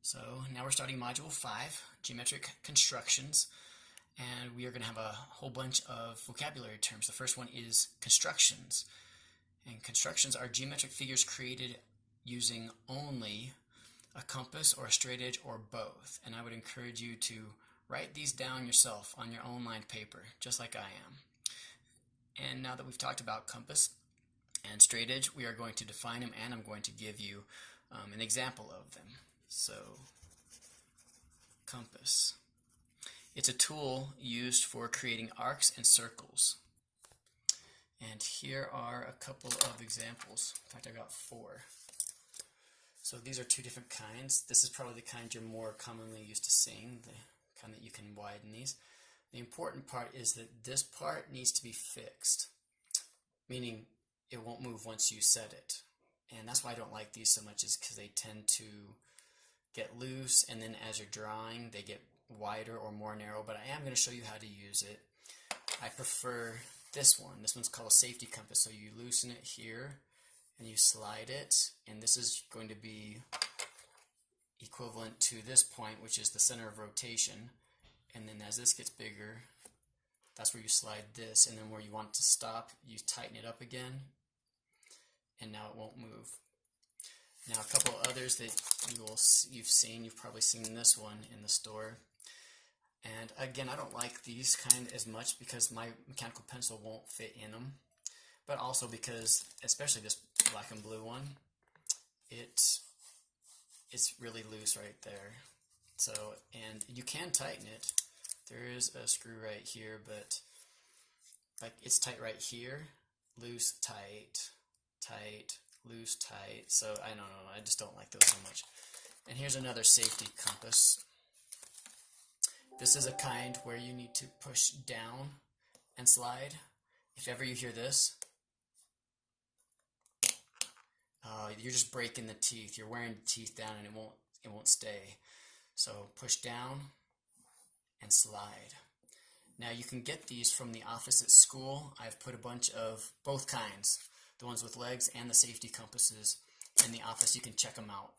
So now we're starting Module 5, Geometric Constructions, and we are going to have a whole bunch of vocabulary terms. The first one is constructions, and constructions are geometric figures created using only a compass or a straight edge or both. And I would encourage you to write these down yourself on your own lined paper, just like I am. And now that we've talked about compass and straight edge, we are going to define them, and I'm going to give you an example of them. So, compass. It's a tool used for creating arcs and circles. And here are a couple of examples. In fact, I got 4. So these are 2 different kinds. This is probably the kind you're more commonly used to seeing, the kind that you can widen these. The important part is that this part needs to be fixed, meaning it won't move once you set it. And that's why I don't like these so much, is because they tend to get loose, and then as you're drawing they get wider or more narrow, but I am going to show you how to use it. I prefer this one. This one's called a safety compass. So you loosen it here and you slide it, and this is going to be equivalent to this point, which is the center of rotation. And then as this gets bigger, that's where you slide this, and then where you want it to stop, you tighten it up again, and now it won't move. Now a couple others that you've probably seen this one in the store. And again, I don't like these kind as much because my mechanical pencil won't fit in them, but also because, especially this black and blue one, it's really loose right there. So, and you can tighten it. There is a screw right here, but like it's tight right here, loose, tight, tight, loose, tight. So I don't know, I just don't like those so much. And here's another safety compass. This is a kind where you need to push down and slide. If ever you hear this, you're just breaking the teeth. You're wearing the teeth down, and it won't stay. So push down and slide. Now you can get these from the office at school. I've put a bunch of both kinds, the ones with legs and the safety compasses, in the office. You can check them out.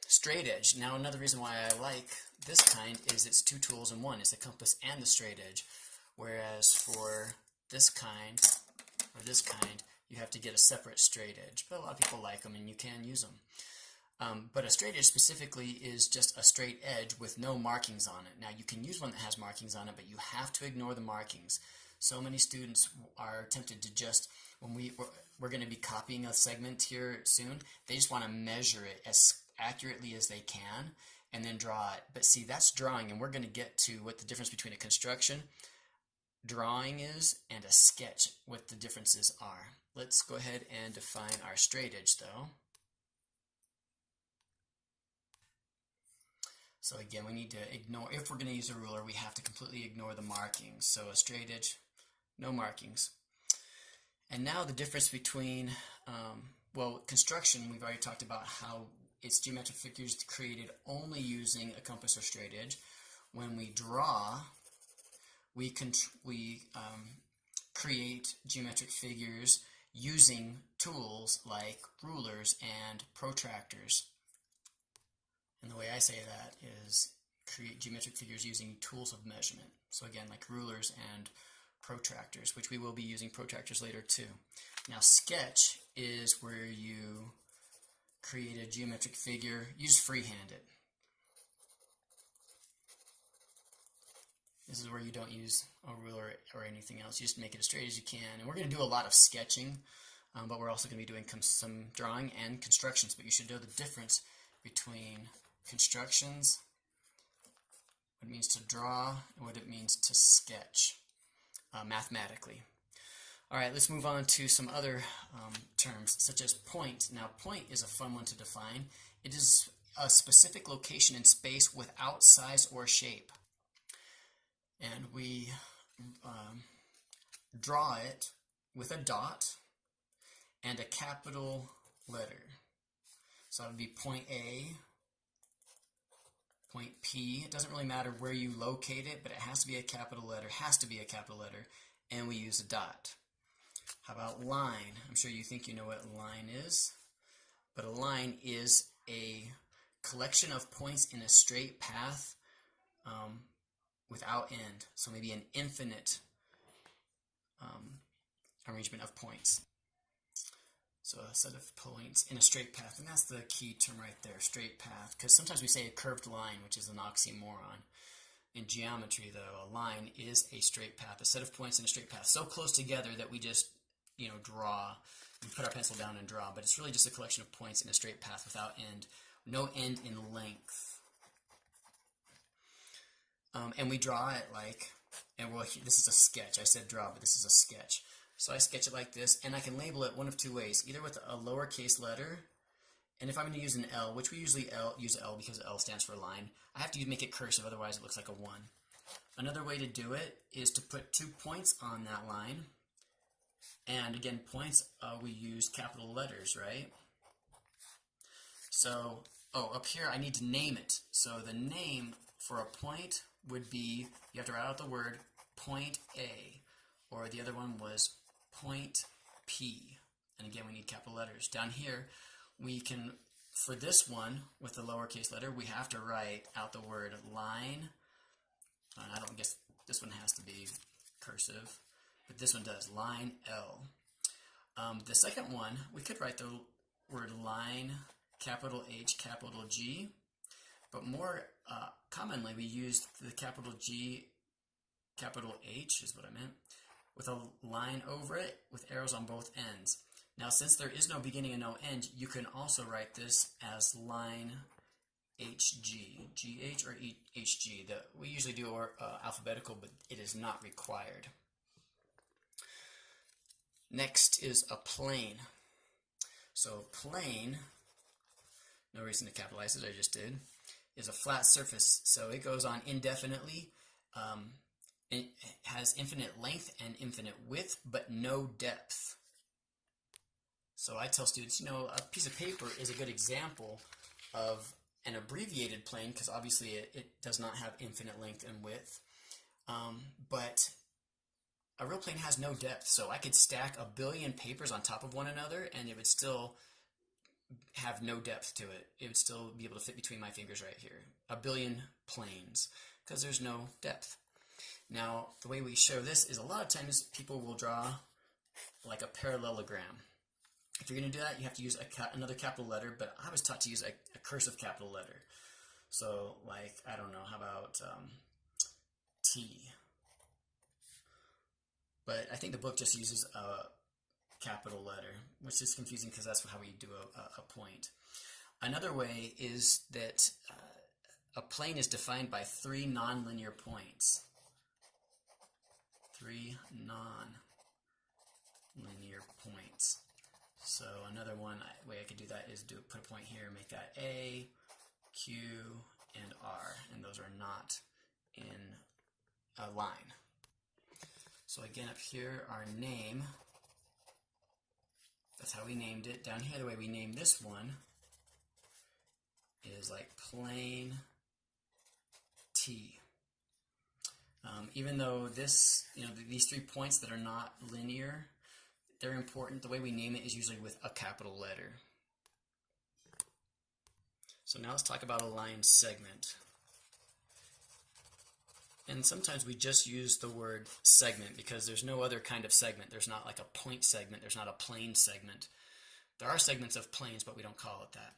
Straight edge. Now another reason why I like this kind is it's 2 tools in one. It's the compass and the straight edge. Whereas for this kind, or this kind, you have to get a separate straight edge. But a lot of people like them, and you can use them. But a straight edge specifically is just a straight edge with no markings on it. Now you can use one that has markings on it, but you have to ignore the markings. So many students are tempted to just, when we're going to be copying a segment here soon, they just want to measure it as accurately as they can and then draw it. But see, that's drawing, and we're going to get to what the difference between a construction drawing is and a sketch, what the differences are. Let's go ahead and define our straight edge though. So again, we need to ignore, if we're going to use a ruler, we have to completely ignore the markings. So a straight edge, no markings. And now the difference between, well, construction, we've already talked about how it's geometric figures created only using a compass or straight edge. When we draw, we create geometric figures using tools like rulers and protractors. And the way I say that is create geometric figures using tools of measurement. So again, like rulers and protractors, which we will be using protractors later too. Now sketch is where you create a geometric figure, you just freehand it. This is where you don't use a ruler or anything else. You just make it as straight as you can. And we're going to do a lot of sketching, but we're also going to be doing some drawing and constructions. But you should know the difference between constructions, what it means to draw, and what it means to sketch mathematically. All right, let's move on to some other terms, such as point. Now, point is a fun one to define. It is a specific location in space without size or shape. And we draw it with a dot and a capital letter. So it would be point A, point P. It doesn't really matter where you locate it, but it has to be a capital letter, and we use a dot. How about line? I'm sure you think you know what a line is, but a line is a collection of points in a straight path without end. So maybe an infinite arrangement of points. So a set of points in a straight path, and that's the key term right there, straight path, because sometimes we say a curved line, which is an oxymoron. In geometry, though, a line is a straight path, a set of points in a straight path, so close together that we just, draw, we put our pencil down and draw, but it's really just a collection of points in a straight path without end, no end in length. And we draw it this is a sketch. I said draw, but this is a sketch. So I sketch it like this, and I can label it one of two ways, either with a lowercase letter, and if I'm going to use an L, which we usually use L because L stands for line, I have to make it cursive, otherwise it looks like a 1. Another way to do it is to put 2 points on that line, and again, points, we use capital letters, right? So, up here I need to name it. So the name for a point would be, you have to write out the word point A, or the other one was point P, and again we need capital letters. Down here we can, for this one with the lowercase letter, we have to write out the word line. I don't guess this one has to be cursive, but this one does, line L. The second one, we could write the word line, capital H, capital G, but more commonly we use the capital G, capital H is what I meant, with a line over it with arrows on both ends. Now, since there is no beginning and no end, you can also write this as line HG, GH or HG. We usually do alphabetical, but it is not required. Next is a plane. So plane, no reason to capitalize it, I just did, is a flat surface. So it goes on indefinitely. It has infinite length and infinite width, but no depth. So I tell students, a piece of paper is a good example of an abbreviated plane, because obviously it does not have infinite length and width. But a real plane has no depth, so I could stack 1 billion papers on top of one another, and it would still have no depth to it. It would still be able to fit between my fingers right here. 1 billion planes, because there's no depth. Now, the way we show this is a lot of times people will draw like a parallelogram. If you're going to do that, you have to use another capital letter, but I was taught to use a cursive capital letter. So, I don't know, how about T? But I think the book just uses a capital letter, which is confusing because that's how we do a point. Another way is that a plane is defined by 3 nonlinear points. 3 nonlinear points. So another way I could do that is put a point here, make that A, Q, and R, and those are not in a line. So again, up here, our name, that's how we named it. Down here, the way we named this one is like plane T. Even though these 3 points that are not linear, they're important. The way we name it is usually with a capital letter. So now let's talk about a line segment. And sometimes we just use the word segment because there's no other kind of segment. There's not like a point segment. There's not a plane segment. There are segments of planes, but we don't call it that.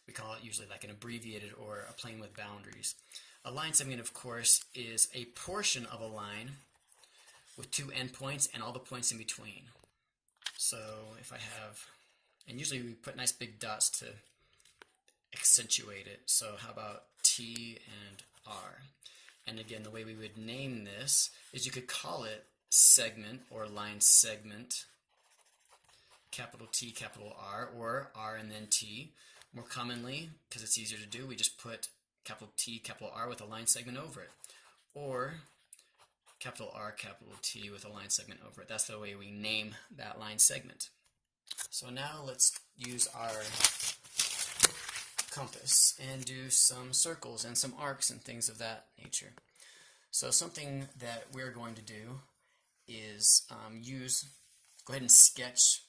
We call it usually like an abbreviated or a plane with boundaries. A line segment, of course, is a portion of a line with 2 endpoints and all the points in between. So if I have, and usually we put nice big dots to accentuate it. So how about T and R? And again, the way we would name this is you could call it segment or line segment, capital T, capital R, or R and then T. More commonly, because it's easier to do, we just put capital T, capital R with a line segment over it. Or capital R, capital T with a line segment over it. That's the way we name that line segment. So now let's use our compass and do some circles and some arcs and things of that nature. So something that we're going to do is go ahead and sketch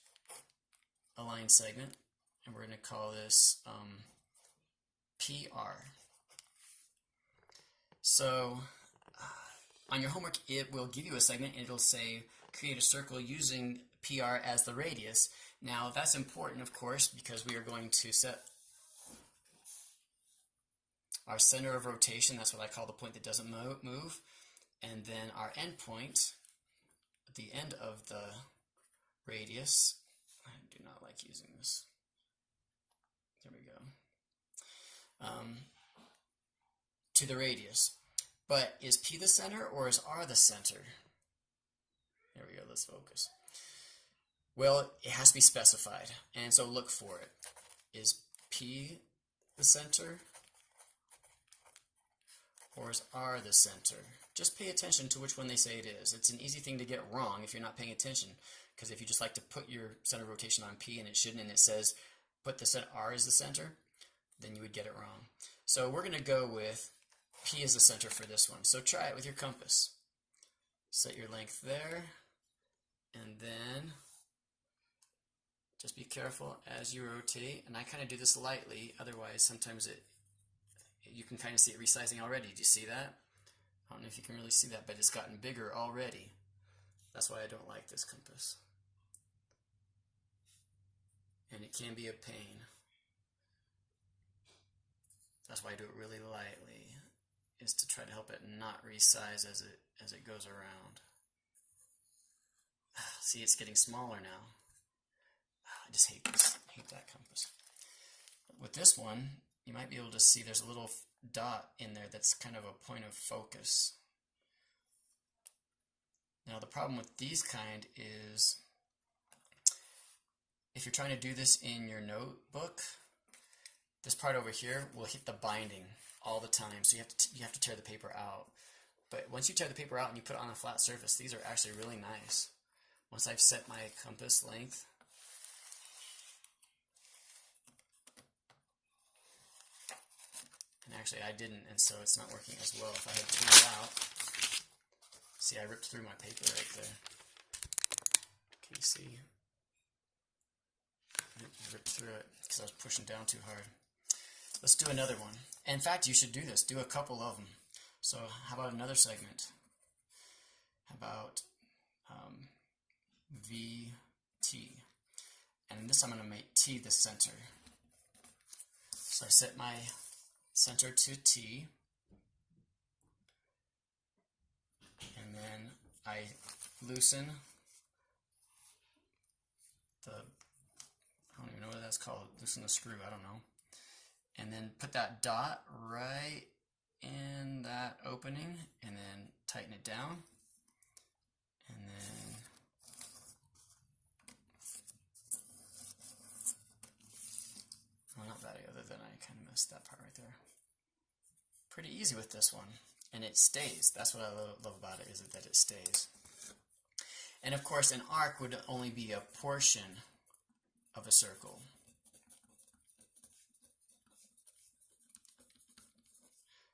a line segment, and we're going to call this PR. So on your homework, it will give you a segment and it'll say create a circle using PR as the radius. Now that's important, of course, because we are going to set our center of rotation. That's what I call the point that doesn't move. And then our end point, the end of the radius. I do not like using this. There we go. To the radius. But is P the center or is R the center? There we go, let's focus. Well, it has to be specified, and so look for it. Is P the center or is R the center? Just pay attention to which one they say it is. It's an easy thing to get wrong if you're not paying attention, because if you just like to put your center of rotation on P and it shouldn't, and it says put the center, R is the center, then you would get it wrong. So we're going to go with P is the center for this one. So try it with your compass. Set your length there, and then just be careful as you rotate. And I kind of do this lightly, otherwise sometimes you can kind of see it resizing already. Do you see that? I don't know if you can really see that, but it's gotten bigger already. That's why I don't like this compass. And it can be a pain. That's why I do it really lightly, is to try to help it not resize as it goes around. See, it's getting smaller now. I just hate that compass. With this one, you might be able to see there's a little dot in there that's kind of a point of focus. Now the problem with these kind is if you're trying to do this in your notebook, this part over here will hit the binding all the time, so you have to tear the paper out. But once you tear the paper out and you put it on a flat surface, these are actually really nice. Once I've set my compass length, and actually I didn't, and so it's not working as well. If I had tuned it out, see, I ripped through my paper right there. Can you see? I ripped through it because I was pushing down too hard. Let's do another one. In fact, you should do this. Do a couple of them. So how about another segment? How about VT? And this I'm going to make T the center. So I set my center to T. And then I loosen the, I don't even know what that's called, loosen the screw, I don't know. And then put that dot right in that opening, and then tighten it down. And then well, not bad, other than I kind of missed that part right there. Pretty easy with this one, and it stays. That's what I love about it, is that it stays. And of course, an arc would only be a portion of a circle.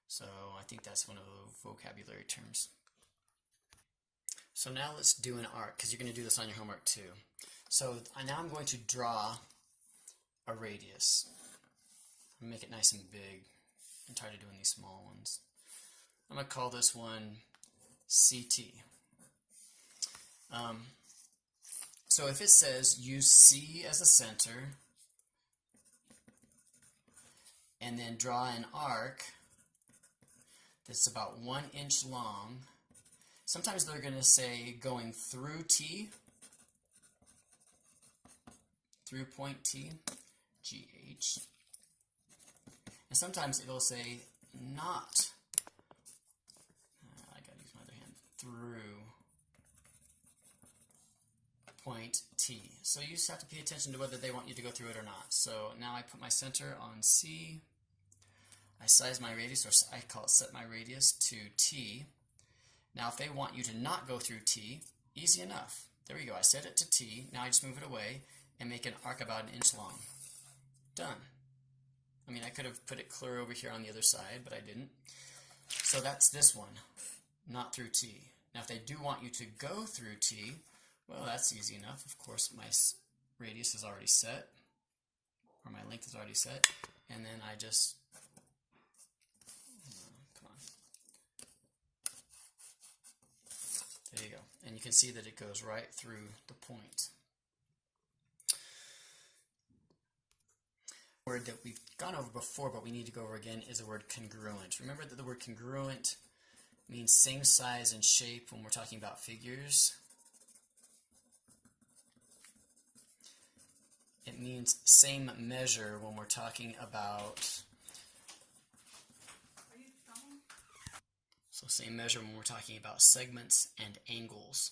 So I think that's one of the vocabulary terms. So now let's do an arc, because you're going to do this on your homework too. So now I'm going to draw a radius. Make it nice and big. I'm tired of doing these small ones. I'm going to call this one CT. So if it says use C as a center and then draw an arc that's about 1 inch long, sometimes they're going to say going through T, through point T, GH. And sometimes it'll say not, I gotta use my other hand, through point T. So you just have to pay attention to whether they want you to go through it or not. So now I put my center on C, I size my radius, or I call it set my radius to T. Now if they want you to not go through T, easy enough. There we go, I set it to T, now I just move it away and make an arc about 1 inch long. Done. I mean, I could have put it clear over here on the other side, but I didn't. So that's this one, not through T. Now if they do want you to go through T, well, that's easy enough. Of course, my radius is already set, or my length is already set, and then I just There you go. And you can see that it goes right through the point. Word that we've gone over before, but we need to go over again, is the word congruent. Remember that the word congruent means same size and shape when we're talking about figures. It means same measure when we're talking about, so same measure when we're talking about segments and angles.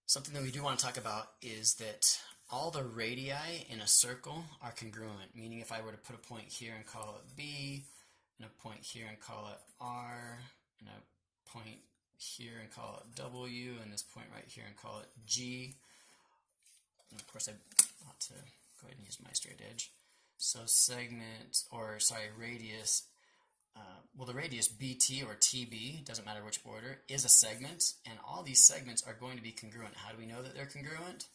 Something that we do want to talk about is that all the radii in a circle are congruent, meaning if I were to put a point here and call it B, and a point here and call it R, and a point here and call it W, and this point right here and call it G. And of course I ought to go ahead and use my straight edge. So segment, or sorry, radius, well the radius BT or TB, doesn't matter which order, is a segment, and all these segments are going to be congruent. How do we know that they're congruent?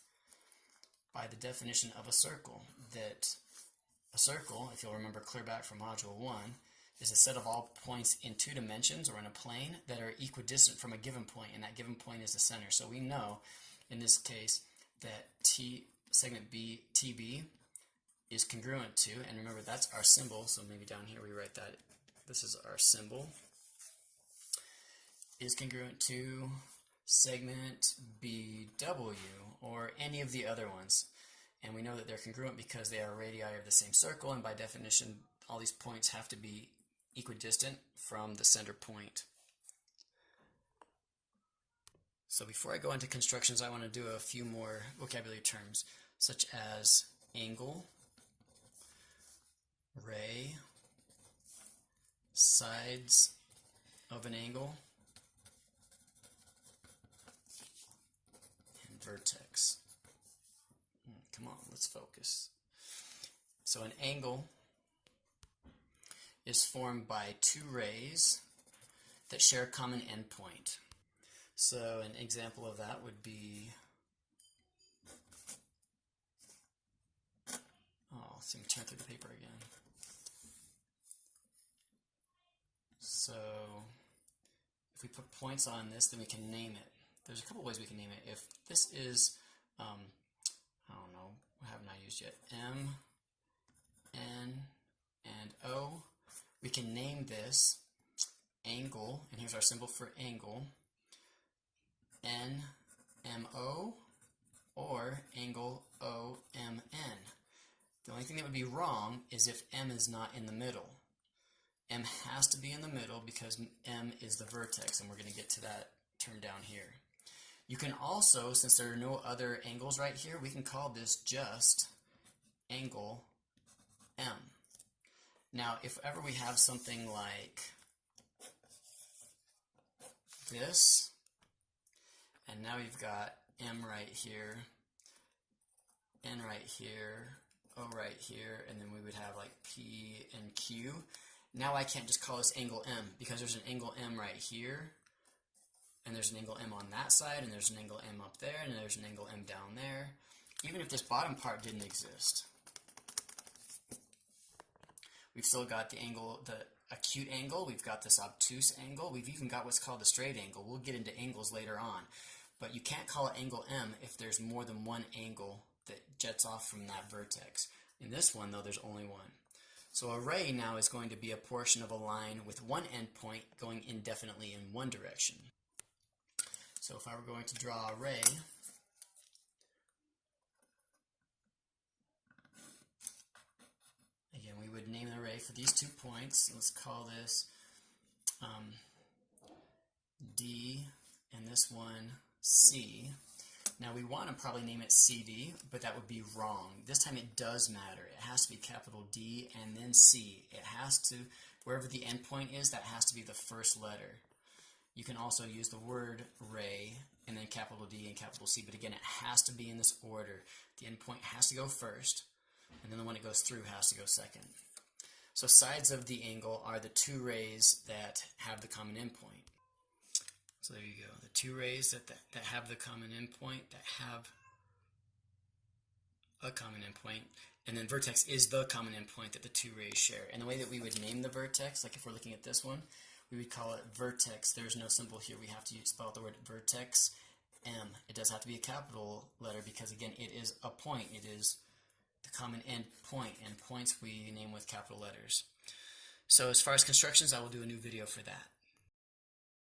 By the definition of a circle. That a circle, if you'll remember clear back from Module 1, is a set of all points in two dimensions or in a plane that are equidistant from a given point, and that given point is the center. So we know, in this case, that segment TB is congruent to, and remember that's our symbol, so maybe down here we write that, this is our symbol, is congruent to segment BW, or any of the other ones. And we know that they're congruent because they are radii of the same circle, and by definition all these points have to be equidistant from the center point. So before I go into constructions, I want to do a few more vocabulary terms, such as angle, ray, sides of an angle, and vertex. Come on, let's focus. So an angle is formed by two rays that share a common endpoint. So an example of that would be, let me turn through the paper again. So if we put points on this, then we can name it. There's a couple ways we can name it. If this is, I don't know, what haven't I used yet? M, N, and O. We can name this angle, and here's our symbol for angle, NMO, or angle OMN. The only thing that would be wrong is if M is not in the middle. M has to be in the middle because M is the vertex, and we're going to get to that term down here. You can also, since there are no other angles right here, we can call this just angle M. Now, if ever we have something like this, and now we've got M right here, N right here, O right here, and then we would have like P and Q. Now I can't just call this angle M because there's an angle M right here, and there's an angle M on that side, and there's an angle M up there, and there's an angle M down there. Even if this bottom part didn't exist, we've still got the angle, the acute angle, we've got this obtuse angle, we've even got what's called the straight angle. We'll get into angles later on. But you can't call it angle M if there's more than one angle that jets off from that vertex. In this one, though, there's only one. So a ray now is going to be a portion of a line with one endpoint going indefinitely in one direction. So if I were going to draw a ray, again, we would name the ray for these 2 points. Let's call this D, and this one C. Now we want to probably name it CD, but that would be wrong. This time it does matter. It has to be capital D and then C. It has to, wherever the endpoint is, that has to be the first letter. You can also use the word ray and then capital D and capital C, but again, it has to be in this order. The endpoint has to go first, and then the one it goes through has to go second. So sides of the angle are the two rays that have the common endpoint. So there you go, the two rays that have the common endpoint, that have a common endpoint, and then vertex is the common endpoint that the two rays share. And the way that we would name the vertex, like if we're looking at this one, we would call it vertex. There's no symbol here. We have to spell the word vertex M. It does have to be a capital letter because, again, it is a point. It is the common end point, and points we name with capital letters. So as far as constructions, I will do a new video for that.